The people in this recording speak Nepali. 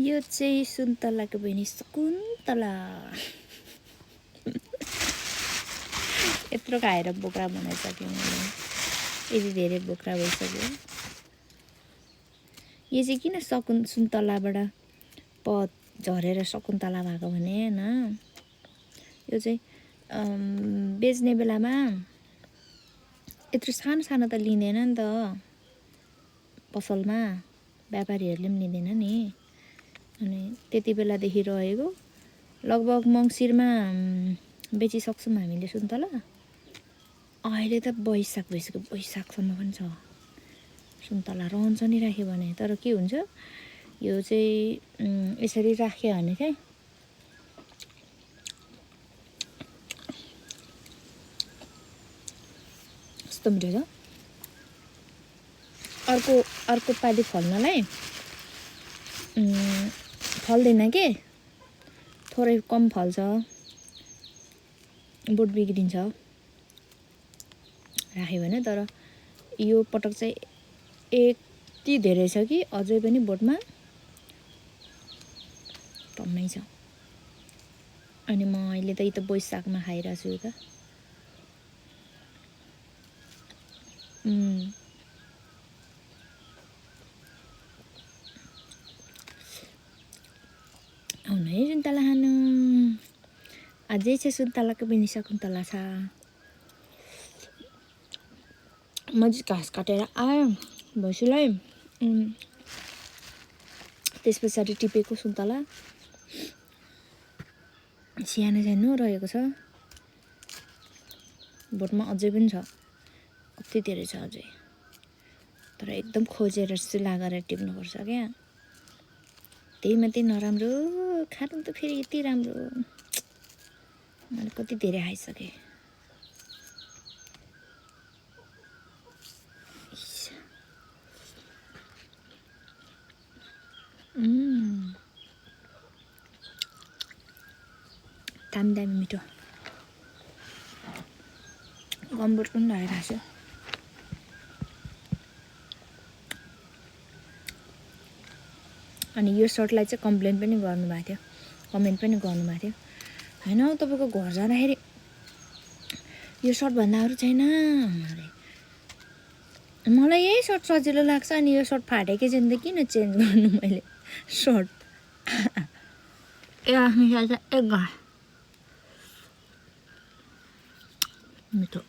यो चाहिँ सुन्तलाको बहिनी शकुन्तला यत्रो खाएर बोक्रा बनाइसक्यो मैले यति धेरै बोक्रा भइसक्यो यो चाहिँ किन सुन्तलाबाट पद झरेर शकुन्तला भएको भने हैन यो चाहिँ बेच्ने बेलामा यत्रो सानो सानो त लिँदैन नि त पसलमा व्यापारीहरूले पनि लिँदैन नि अनि त्यति बेलादेखि रहेको लगभग मङ्सिरमा बेचिसक्छौँ हामीले सुन्तला अहिले त वैशाख भइसक्यो वैशाखसम्म पनि छ सुन्तला रहन्छ नि राख्यो भने तर के हुन्छ यो चाहिँ यसरी राख्यो भने चाहिँ कस्तो मिठो छ अर्को पालि फल्नलाई फल्दैन के थोरै कम फल्छ बोट बिग्रिन्छ राख्यो भने तर यो पटक चाहिँ यति धेरै छ कि अझै पनि बोटमा टम्मै छ अनि म अहिले त यो त वैशाखमा खाइरहेको छु त आउनु है सुन्तला खानु अझै चाहिँ सुन्तलाको पनि शकुन्तला छ म चाहिँ घाँस काटेर आएँ भैँसीलाई त्यस पछाडि टिपेको सुन्तला सानो सानो रहेको छ बोटमा अझै पनि छ कति धेरै छ अझै तर एकदम खोजेर चाहिँ लागेर टिप्नुपर्छ क्या त्यही मात्रै नराम्रो खानु त फेरि यति राम्रो मैले कति धेरै खाइसकेँ दामी दामी मिठो गम्बुट पनि लगाइरहेको छु अनि यो सर्टलाई चाहिँ कम्प्लेन पनि गर्नुभएको थियो कमेन्ट पनि गर्नुभएको थियो हैन तपाईँको घर जाँदाखेरि यो सर्टभन्दा अरू छैन अरे मलाई यही सर्ट सजिलो लाग्छ अनि यो सर्ट फाटेकै छ नि त किन चेन्ज गर्नु मैले सर्ट ए आफ्नो एक घर मिठो